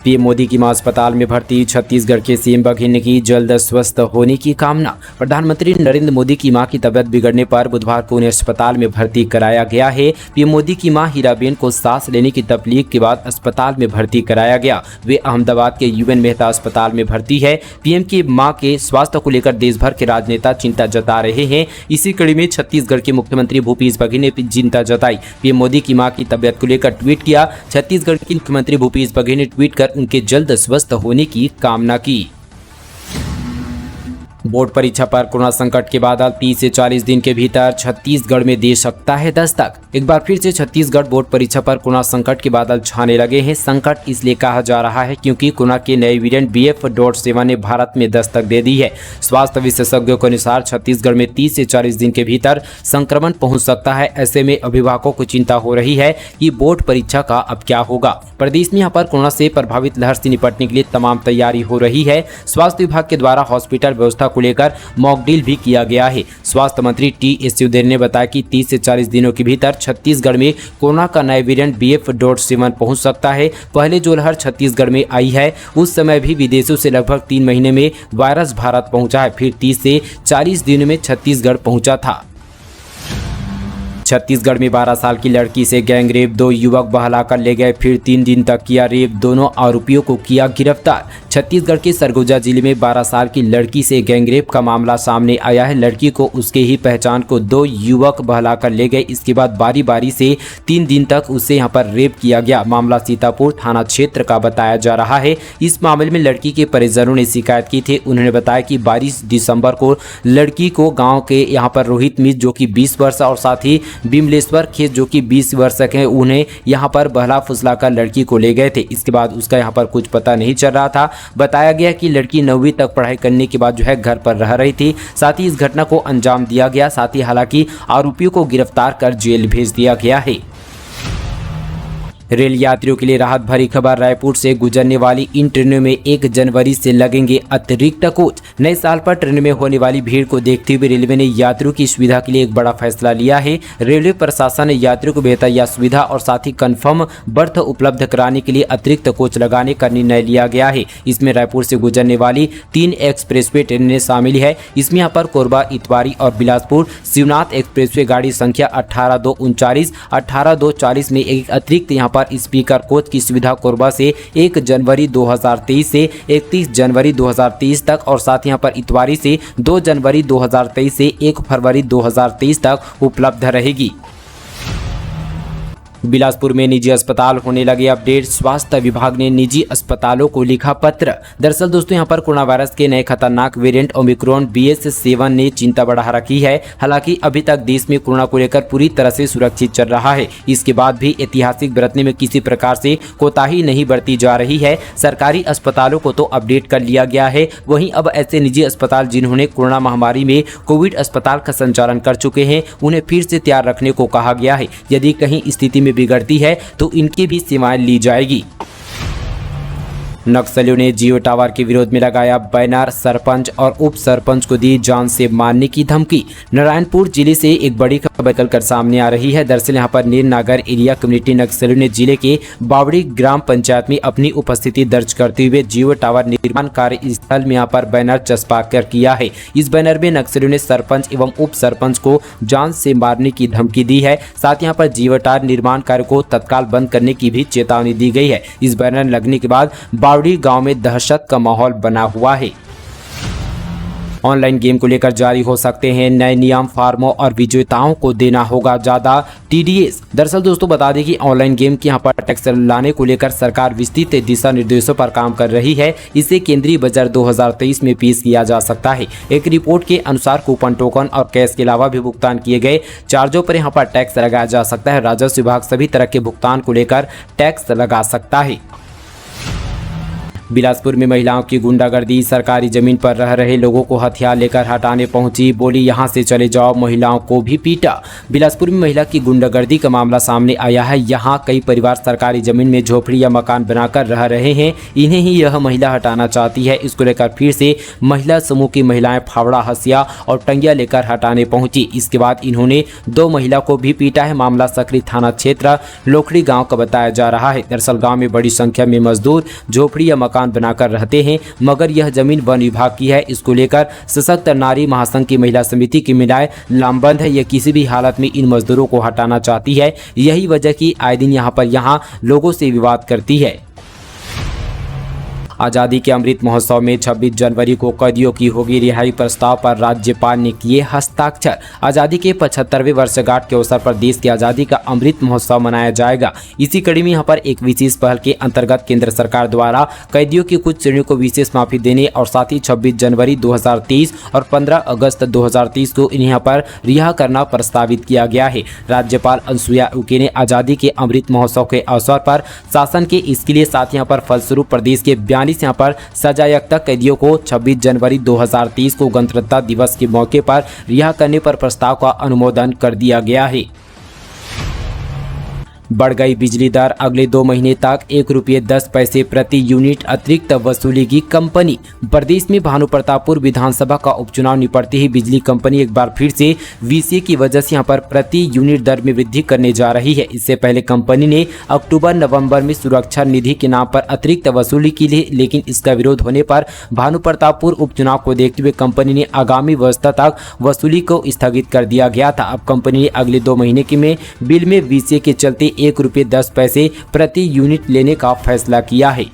PM Modi की मां अस्पताल में भर्ती, छत्तीसगढ़ के सीएम बघेल ने की जल्द स्वस्थ होने की कामना। प्रधानमंत्री नरेंद्र मोदी की मां की तबियत बिगड़ने पर बुधवार को उन्हें अस्पताल में भर्ती कराया गया है। पीएम मोदी की मां हीराबेन को सांस लेने की तकलीफ के बाद अस्पताल में भर्ती कराया गया। वे अहमदाबाद के यूएन मेहता अस्पताल में भर्ती है। पीएम की मां के स्वास्थ्य को लेकर देश भर के राजनेता चिंता जता रहे हैं। इसी कड़ी में छत्तीसगढ़ के मुख्यमंत्री भूपेश बघेल ने चिंता जताई। पीएम मोदी की मां की तबियत को लेकर ट्वीट किया। छत्तीसगढ़ के मुख्यमंत्री भूपेश बघेल ने ट्वीट कर उनके जल्द स्वस्थ होने की कामना की। बोर्ड परीक्षा पर कोरोना संकट के बादल 30 से 40 दिन के भीतर छत्तीसगढ़ में दे सकता है दस्तक। एक बार फिर से छत्तीसगढ़ बोर्ड परीक्षा पर कोरोना संकट के बादल छाने लगे हैं। संकट इसलिए कहा जा रहा है क्योंकि कोरोना के नए वेरिएंट BF.7 ने भारत में दस्तक दे दी है। स्वास्थ्य विशेषज्ञों के अनुसार छत्तीसगढ़ में 30 से 40 दिन के भीतर संक्रमण पहुंच सकता है। ऐसे में अभिभावकों को चिंता हो रही है कि बोर्ड परीक्षा का अब क्या होगा। प्रदेश में यहाँ पर कोरोना से प्रभावित लहर से निपटने के लिए तमाम तैयारी हो रही है। स्वास्थ्य विभाग के द्वारा हॉस्पिटल व्यवस्था को लेकर मॉक ड्रिल भी किया गया है। स्वास्थ्य मंत्री टी.एस. सिंहदेव ने बताया कि 30 से 40 दिनों के भीतर छत्तीसगढ़ में कोरोना का नया वेरिएंट BF.7 पहुंच सकता है। पहले जो लहर छत्तीसगढ़ में आई है उस समय भी विदेशों से लगभग 3 महीने में वायरस भारत पहुंचा है। फिर 30 से 40 दिनों में छत्तीसगढ़ पहुंचा था। छत्तीसगढ़ में 12 साल की लड़की से गैंगरेप, 2 युवक बहलाकर ले गए, फिर 3 दिन तक किया रेप, दोनों आरोपियों को किया गिरफ्तार। छत्तीसगढ़ के सरगुजा जिले में 12 साल की लड़की से गैंगरेप का मामला सामने आया है। लड़की को उसके ही पहचान को 2 युवक बहलाकर ले गए। इसके बाद बारी बारी से 3 दिन तक उसे यहां पर रेप किया गया। मामला सीतापुर थाना क्षेत्र का बताया जा रहा है। इस मामले में लड़की के परिजनों ने शिकायत की थी। उन्होंने बताया कि 22 दिसंबर को लड़की को गाँव के यहाँ पर रोहित मिश्र जो कि 20 वर्ष और साथ ही बिमलेश्वर खेत जो कि 20 वर्ष के हैं, उन्हें यहां पर बहला फुसला कर लड़की को ले गए थे। इसके बाद उसका यहां पर कुछ पता नहीं चल रहा था। बताया गया कि लड़की 9वीं तक पढ़ाई करने के बाद जो है घर पर रह रही थी। साथ ही इस घटना को अंजाम दिया गया। साथ ही हालांकि आरोपियों को गिरफ्तार कर जेल भेज दिया गया है। रेल यात्रियों के लिए राहत भरी खबर। रायपुर से गुजरने वाली इन ट्रेनों में 1 जनवरी से लगेंगे अतिरिक्त कोच। नए साल पर ट्रेन में होने वाली भीड़ को देखते हुए रेलवे ने यात्रियों की सुविधा के लिए एक बड़ा फैसला लिया है। रेलवे प्रशासन ने यात्रियों को बेहतर या सुविधा और साथ ही कंफर्म बर्थ उपलब्ध कराने के लिए अतिरिक्त कोच लगाने का निर्णय लिया गया है। इसमें रायपुर से गुजरने वाली 3 एक्सप्रेसवे ट्रेनें शामिल है। इसमें यहाँ पर कोरबा, इतवारी और बिलासपुर शिवनाथ एक्सप्रेसवे गाड़ी संख्या 18239, 18240 में एक अतिरिक्त यहाँ पर स्पीकर कोच की सुविधा कोरबा से 1 जनवरी 2023 से 31 जनवरी 2023 तक और साथ यहाँ पर इतवारी से 2 जनवरी 2023 से 1 फरवरी 2023 तक उपलब्ध रहेगी। बिलासपुर में निजी अस्पताल होने लगे अपडेट। स्वास्थ्य विभाग ने निजी अस्पतालों को लिखा पत्र। दरअसल दोस्तों यहाँ पर कोरोना वायरस के नए खतरनाक वेरिएंट ओमिक्रॉन BF.7 ने चिंता बढ़ा रखी है। हालांकि अभी तक देश में कोरोना को लेकर पूरी तरह से सुरक्षित चल रहा है। इसके बाद भी ऐतिहासिक बरतने में किसी प्रकार से कोताही नहीं बरती जा रही है। सरकारी अस्पतालों को तो अपडेट कर लिया गया है। वहीं अब ऐसे निजी अस्पताल जिन्होंने कोरोना महामारी में कोविड अस्पताल का संचालन कर चुके हैं उन्हें फिर से तैयार रखने को कहा गया है। यदि कहीं स्थिति में बिगड़ती है तो इनकी भी सेवाएं ली जाएगी। नक्सलियों ने जियो टावर के विरोध में लगाया बैनर। सरपंच और उप सरपंच को दी जान से मारने की धमकी। नारायणपुर जिले से एक बड़ी खबर निकलकर सामने आ रही है। दरअसल यहां पर नीरनागर एरिया कम्युनिटी नक्सलियों ने जिले के बावड़ी ग्राम पंचायत में अपनी उपस्थिति दर्ज करते हुए जियो टावर निर्माण कार्य स्थल में यहां पर बैनर चस्पा कर किया है। इस बैनर में नक्सलियों ने सरपंच एवं उप सरपंच को जान से मारने की धमकी दी है। साथ यहाँ पर जियो टावर निर्माण कार्य को तत्काल बंद करने की भी चेतावनी दी गई है। इस बैनर लगने के बाद बावड़ी गांव में दहशत का माहौल बना हुआ है। ऑनलाइन गेम को लेकर जारी हो सकते हैं नए नियम। फार्मों और विजेताओं को देना होगा ज्यादा TDS। दरअसल दोस्तों बता दें कि ऑनलाइन गेम की यहाँ पर टैक्स लाने को लेकर सरकार विस्तृत दिशा निर्देशों पर काम कर रही है। इसे केंद्रीय बजट 2023 में पेश किया जा सकता है। एक रिपोर्ट के अनुसार कूपन, टोकन और कैश के अलावा भी भुगतान किए गए चार्जों पर यहाँ पर टैक्स लगाया जा सकता है। राजस्व विभाग सभी तरह के भुगतान को लेकर टैक्स लगा सकता है। बिलासपुर में महिलाओं की गुंडागर्दी, सरकारी जमीन पर रह रहे लोगों को हथियार लेकर हटाने पहुंची, बोली यहां से चले जाओ, महिलाओं को भी पीटा। बिलासपुर में महिला की गुंडागर्दी का मामला सामने आया है। यहां कई परिवार सरकारी जमीन में झोपड़ी या मकान बनाकर रह रहे हैं, इन्हें ही यह महिला हटाना चाहती है। इसको लेकर फिर से महिला समूह की महिलाएं फावड़ा, हसिया और टंगिया लेकर हटाने पहुंची। इसके बाद इन्होंने 2 महिला को भी पीटा है। मामला सकरी थाना क्षेत्र लोखड़ी गांव का बताया जा रहा है। दरअसल गांव में बड़ी संख्या में मजदूर झोपड़ी या मकान बनाकर रहते हैं, मगर यह जमीन वन विभाग की है। इसको लेकर सशक्त नारी महासंघ की महिला समिति की महिलाएं लामबंद है। यह किसी भी हालत में इन मजदूरों को हटाना चाहती है। यही वजह की आए दिन यहाँ लोगों से विवाद करती है। आज़ादी के अमृत महोत्सव में 26 जनवरी को कैदियों की होगी रिहाई प्रस्ताव पर राज्यपाल ने किए हस्ताक्षर। आज़ादी के 75वें वर्षगांठ के अवसर पर देश की आज़ादी का अमृत महोत्सव मनाया जाएगा। इसी कड़ी में यहां पर एक विशेष पहल के अंतर्गत केंद्र सरकार द्वारा कैदियों की कुछ श्रेणियों को विशेष माफी देने और साथ ही 26 जनवरी 2030 और 15 अगस्त 2030 को इन्हें यहाँ पर रिहा करना प्रस्तावित किया गया है। राज्यपाल अनुसुईया उइके ने आज़ादी के अमृत महोत्सव के अवसर पर शासन के इसके लिए साथ यहाँ पर फलस्वरूप प्रदेश के 42 यहाँ पर सजायाफ्ता कैदियों को 26 जनवरी 2030 को गणतंत्र दिवस के मौके पर रिहा करने पर प्रस्ताव का अनुमोदन कर दिया गया है। बढ़ गई बिजली दर, अगले 2 महीने तक ₹1.10 प्रति यूनिट अतिरिक्त वसूलेगी कंपनी। प्रदेश में भानु प्रतापपुर विधानसभा का उपचुनाव निपटते ही बिजली कंपनी एक बार फिर से वीसीए की वजह से यहां पर प्रति यूनिट दर में वृद्धि करने जा रही है। इससे पहले कंपनी ने अक्टूबर-नवंबर में सुरक्षा निधि के नाम पर अतिरिक्त वसूली की, लेकिन इसका विरोध होने पर भानु प्रतापपुर उपचुनाव को देखते हुए कंपनी ने आगामी व्यवस्था तक वसूली को स्थगित कर दिया गया था। अब कंपनी ने अगले 2 महीने के में बिल में वीसीए के चलते ₹1.10 प्रति यूनिट लेने का फैसला किया है।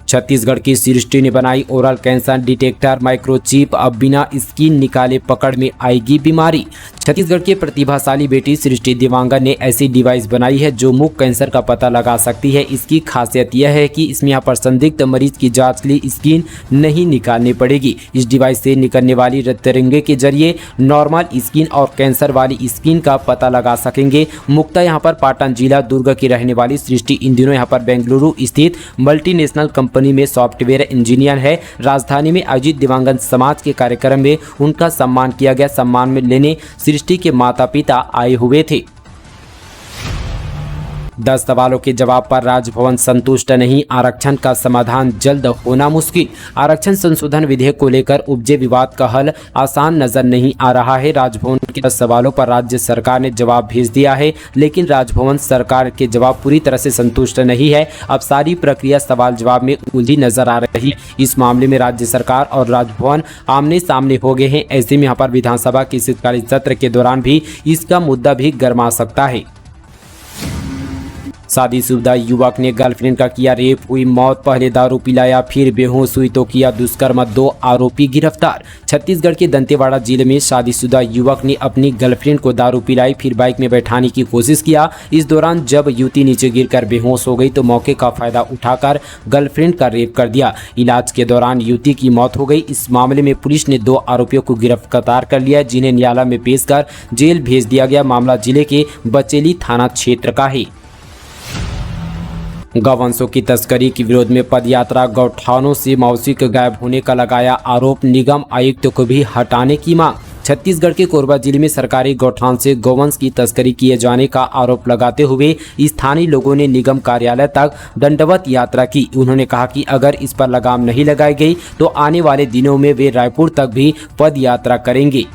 छत्तीसगढ़ की सृष्टि ने बनाई ओरल कैंसर डिटेक्टर माइक्रोचिप, अब बिना स्किन निकाले पकड़ में आएगी बीमारी। छत्तीसगढ़ की प्रतिभाशाली बेटी सृष्टि देवांगन ने ऐसी डिवाइस बनाई है जो मुख कैंसर का पता लगा सकती है। इसकी खासियत यह है कि इसमें यहाँ पर संदिग्ध मरीज की जांच के लिए स्किन नहीं निकालनी पड़ेगी। इस डिवाइस से निकलने वाली रक्तरंगे के जरिए नॉर्मल स्किन और कैंसर वाली स्किन का पता लगा सकेंगे। मुक्ता यहाँ पर पाटन जिला दुर्ग की रहने वाली सृष्टि इन दिनों यहाँ पर बेंगलुरु स्थित मल्टीनेशनल कंपनी में सॉफ्टवेयर इंजीनियर है। राजधानी में आयोजित दिव्यांगन समाज के कार्यक्रम में उनका सम्मान किया गया। सम्मान में लेने सृष्टि के माता पिता आए हुए थे। 10 सवालों के जवाब पर राजभवन संतुष्ट नहीं, आरक्षण का समाधान जल्द होना मुश्किल। आरक्षण संशोधन विधेयक को लेकर उपजे विवाद का हल आसान नजर नहीं आ रहा है। राजभवन के 10 सवालों पर राज्य सरकार ने जवाब भेज दिया है, लेकिन राजभवन सरकार के जवाब पूरी तरह से संतुष्ट नहीं है। अब सारी प्रक्रिया सवाल जवाब में उलझी नजर आ रही है। इस मामले में राज्य सरकार और राजभवन आमने सामने हो गए हैं। ऐसे में यहाँ पर विधानसभा के शीतकालीन सत्र के दौरान भी इसका मुद्दा भी गर्मा सकता है। शादीशुदा युवक ने गर्लफ्रेंड का किया रेप, हुई मौत। पहले दारू पिलाया, फिर बेहोश हुई तो किया दुष्कर्म, 2 आरोपी गिरफ्तार। छत्तीसगढ़ के दंतेवाड़ा जिले में शादीशुदा युवक ने अपनी गर्लफ्रेंड को दारू पिलाई, फिर बाइक में बैठाने की कोशिश किया। इस दौरान जब युवती नीचे गिरकर बेहोश हो गई तो मौके का फायदा उठाकर गर्लफ्रेंड का रेप कर दिया। इलाज के दौरान युवती की मौत हो गई। इस मामले में पुलिस ने 2 आरोपियों को गिरफ्तार कर लिया, जिन्हें न्यायालय में पेश कर जेल भेज दिया गया। मामला जिले के बचेली थाना क्षेत्र का है। गौवंशों की तस्करी के विरोध में पदयात्रा, गौठानों से मौसी के गायब होने का लगाया आरोप, निगम आयुक्त को भी हटाने की मांग। छत्तीसगढ़ के कोरबा जिले में सरकारी गौठान से गौवंश की तस्करी किए जाने का आरोप लगाते हुए स्थानीय लोगों ने निगम कार्यालय तक दंडवत यात्रा की। उन्होंने कहा कि अगर इस पर लगाम नहीं लगाई गई तो आने वाले दिनों में वे रायपुर तक भी पद यात्रा करेंगे।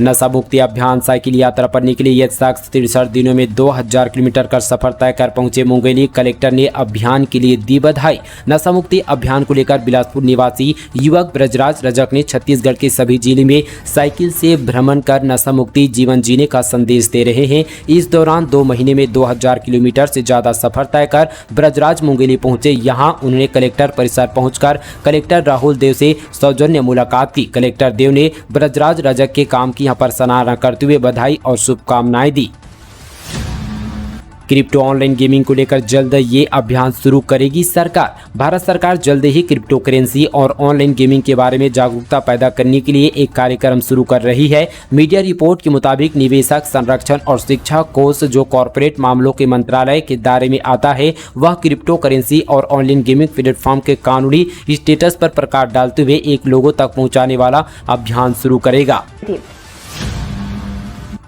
नशा मुक्ति अभियान साइकिल यात्रा पर निकले ये शख्स 63 दिनों में 2000 किलोमीटर का सफर तय कर पहुंचे मुंगेली। कलेक्टर ने अभियान के लिए दी बधाई। नशा मुक्ति अभियान को लेकर बिलासपुर निवासी युवक ब्रजराज रजक ने छत्तीसगढ़ के सभी जिले में साइकिल से भ्रमण कर नशा मुक्ति जीवन जीने का संदेश दे रहे हैं। इस दौरान 2 महीने में 2000 किलोमीटर से ज्यादा सफर तय कर ब्रजराज मुंगेली पहुंचे। यहाँ उन्होंने कलेक्टर परिसर पहुंचकर कलेक्टर राहुल देव से सौजन्य मुलाकात की। कलेक्टर देव ने ब्रजराज रजक के काम की यहाँ पर सराहना करते हुए बधाई और शुभकामनाएं दी। क्रिप्टो ऑनलाइन गेमिंग को लेकर जल्द ये अभियान शुरू करेगी सरकार। भारत सरकार जल्द ही क्रिप्टो करेंसी और ऑनलाइन गेमिंग के बारे में जागरूकता पैदा करने के लिए एक कार्यक्रम शुरू कर रही है। मीडिया रिपोर्ट के मुताबिक निवेशक संरक्षण और शिक्षा कोष जो कॉर्पोरेट मामलों के मंत्रालय के दायरे में आता है, वह क्रिप्टो करेंसी और ऑनलाइन गेमिंग प्लेटफॉर्म के कानूनी स्टेटस पर प्रकाश डालते हुए एक लोगों तक पहुंचाने वाला अभियान शुरू करेगा।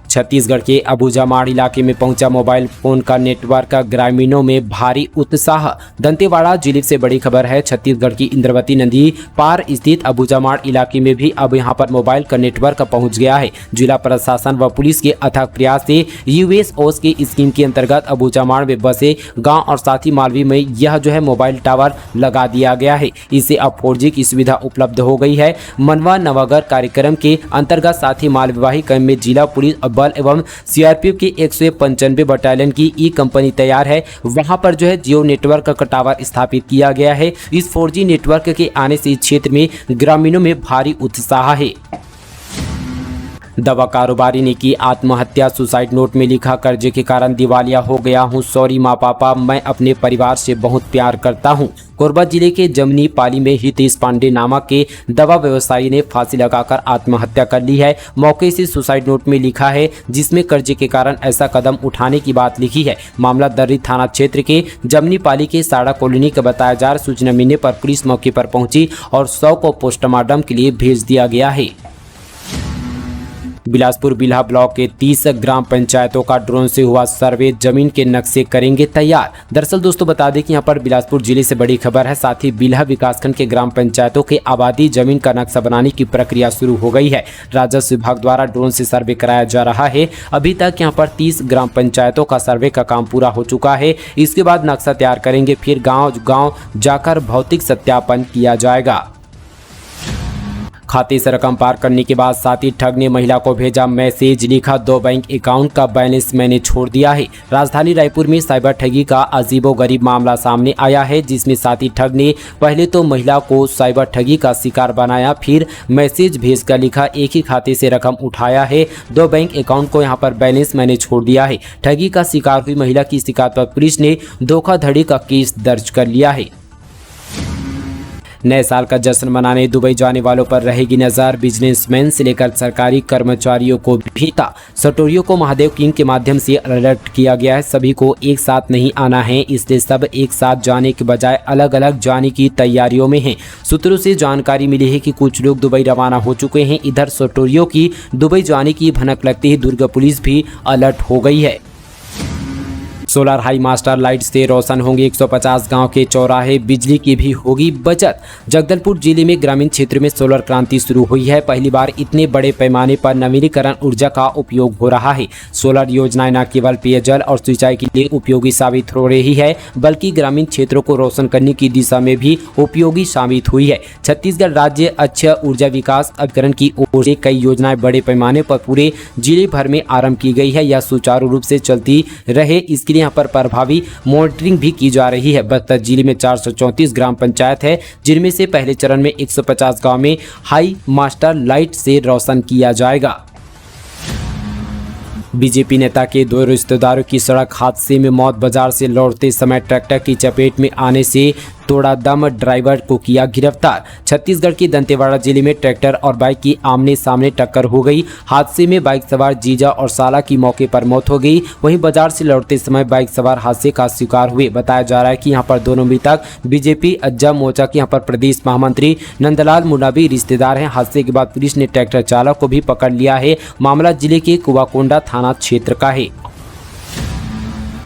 छत्तीसगढ़ के अबूझमाड़ इलाके में पहुंचा मोबाइल फोन का नेटवर्क, ग्रामीणों में भारी उत्साह। दंतेवाड़ा जिले से बड़ी खबर है। छत्तीसगढ़ की इंद्रावती नदी पार स्थित अबूझमाड़ इलाके में भी अब यहां पर मोबाइल का नेटवर्क पहुंच गया है। जिला प्रशासन व पुलिस के अथक प्रयास से यूएसओस की स्कीम के अंतर्गत अबूझमाड़ में बसे गाँव और साथ ही मालवी में यह जो है मोबाइल टावर लगा दिया गया है। इससे अब 4G की सुविधा उपलब्ध हो गई है। मनवा नवागर कार्यक्रम के अंतर्गत साथ ही मालवाही कैंप में जिला पुलिस बल एवं सीआरपीएफ की 195 बटालियन की ई कंपनी तैयार है। वहां पर जो है जियो नेटवर्क का टावर स्थापित किया गया है। इस 4G नेटवर्क के आने से इस क्षेत्र में ग्रामीणों में भारी उत्साह है। दवा कारोबारी ने की आत्महत्या, सुसाइड नोट में लिखा, कर्जे के कारण दिवालिया हो गया हूं, सॉरी माँ पापा, मैं अपने परिवार से बहुत प्यार करता हूं। कोरबा जिले के जमनी पाली में हितेश पांडे नामक के दवा व्यवसायी ने फांसी लगाकर आत्महत्या कर ली है। मौके से सुसाइड नोट में लिखा है, जिसमें कर्जे के कारण ऐसा कदम उठाने की बात लिखी है। मामला दर्री थाना क्षेत्र के जमनी पाली के साड़ा कॉलोनी का बताया जा रहा। सूचना मिलने पर पुलिस मौके पर पहुंची और शव को पोस्टमार्टम के लिए भेज दिया गया है। बिलासपुर बिल्हा ब्लॉक के 30 ग्राम पंचायतों का ड्रोन से हुआ सर्वे, जमीन के नक्शे करेंगे तैयार। दरअसल दोस्तों बता दें कि यहाँ पर बिलासपुर जिले से बड़ी खबर है। साथ ही बिल्हा विकासखंड के ग्राम पंचायतों के आबादी जमीन का नक्शा बनाने की प्रक्रिया शुरू हो गई है। राजस्व विभाग द्वारा ड्रोन से सर्वे कराया जा रहा है। अभी तक यहाँ पर 30 ग्राम पंचायतों का सर्वे का काम पूरा हो चुका है। इसके बाद नक्शा तैयार करेंगे, फिर गाँव जाकर भौतिक सत्यापन किया जाएगा। खाते से रकम पार करने के बाद साथी ठग ने महिला को भेजा मैसेज, लिखा 2 बैंक अकाउंट का बैलेंस मैंने छोड़ दिया है। राजधानी रायपुर में साइबर ठगी का अजीबोगरीब मामला सामने आया है, जिसमें साथी ठग ने पहले तो महिला को साइबर ठगी का शिकार बनाया, फिर मैसेज भेजकर लिखा एक ही खाते से रकम उठाया है, 2 बैंक अकाउंट को यहाँ पर बैलेंस मैंने छोड़ दिया है। ठगी का शिकार हुई महिला की शिकायत पर पुलिस ने धोखाधड़ी का केस दर्ज कर लिया है। नए साल का जश्न मनाने दुबई जाने वालों पर रहेगी नजर। बिजनेसमैन से लेकर सरकारी कर्मचारियों को भी था। सटोरियों को महादेव किंग के माध्यम से अलर्ट किया गया है। सभी को एक साथ नहीं आना है, इसलिए सब एक साथ जाने के बजाय अलग अलग जाने की तैयारियों में हैं। सूत्रों से जानकारी मिली है कि कुछ लोग दुबई रवाना हो चुके हैं। इधर सटोरियों की दुबई जाने की भनक लगते ही दुर्ग पुलिस भी अलर्ट हो गई है। सोलर हाई मास्टर लाइट से रोशन होंगे 150 गांव के चौराहे, बिजली की भी होगी बचत। जगदलपुर जिले में ग्रामीण क्षेत्र में सोलर क्रांति शुरू हुई है। पहली बार इतने बड़े पैमाने पर नवीनीकरण ऊर्जा का उपयोग हो रहा है। सोलर योजनाएं न केवल पेयजल और सिंचाई के लिए उपयोगी साबित हो रही है, बल्कि ग्रामीण क्षेत्रों को रोशन करने की दिशा में भी उपयोगी साबित हुई है। छत्तीसगढ़ राज्य अक्षय ऊर्जा विकास अभिकरण की ओर से कई योजनाएं बड़े पैमाने पर पूरे जिले भर में आरंभ की गई है। यह सुचारू रूप से चलती रहे, इसके यहाँ पर प्रभावी मॉनिटरिंग भी की जा रही है। बस्तर जिले में 434 ग्राम पंचायत है, जिनमें से पहले चरण में 150 गांव में हाई मास्टर लाइट से रोशन किया जाएगा। बीजेपी नेता के 2 रिश्तेदारों की सड़क हादसे में मौत। बाजार से लौटते समय ट्रैक्टर की चपेट में आने से तोड़ा दम, ड्राइवर को किया गिरफ्तार। छत्तीसगढ़ के दंतेवाड़ा जिले में ट्रैक्टर और बाइक की आमने सामने टक्कर हो गई। हादसे में बाइक सवार जीजा और साला की मौके पर मौत हो गई। वहीं बाजार से लौटते समय बाइक सवार हादसे का शिकार हुए। बताया जा रहा है कि यहाँ पर दोनों मृतक बीजेपी अज्जा मोर्चा के यहाँ पर प्रदेश महामंत्री नंदलाल मुंडा भी रिश्तेदार हैं। हादसे के बाद पुलिस ने ट्रैक्टर चालक को भी पकड़ लिया है। मामला जिले के कुआकोंडा थाना क्षेत्र का है।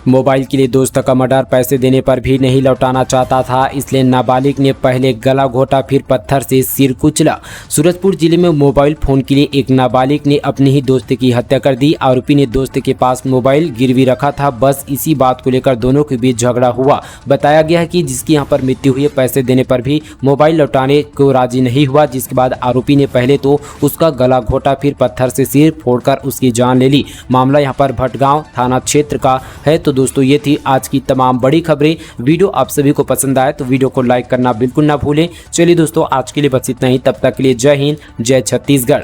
मोबाइल के लिए दोस्त का मर्डर, पैसे देने पर भी नहीं लौटाना चाहता था, इसलिए नाबालिग ने पहले गला घोटा फिर पत्थर से सिर कुचला। सूरजपुर जिले में मोबाइल फोन के लिए एक नाबालिग ने अपने ही दोस्त की हत्या कर दी। आरोपी ने दोस्त के पास मोबाइल गिरवी रखा था, बस इसी बात को लेकर दोनों के बीच झगड़ा हुआ। बताया गया है कि जिसकी यहाँ पर मृत्यु हुई, पैसे देने पर भी मोबाइल लौटाने को राजी नहीं हुआ, जिसके बाद आरोपी ने पहले तो उसका गला घोटा फिर पत्थर से सिर फोड़कर उसकी जान ले ली। मामला यहाँ पर भटगांव थाना क्षेत्र का है। तो दोस्तों ये थी आज की तमाम बड़ी खबरें। वीडियो आप सभी को पसंद आए तो वीडियो को लाइक करना बिल्कुल ना भूलें। चलिए दोस्तों आज के लिए बस इतना ही, तब तक के लिए जय हिंद, जय छत्तीसगढ़।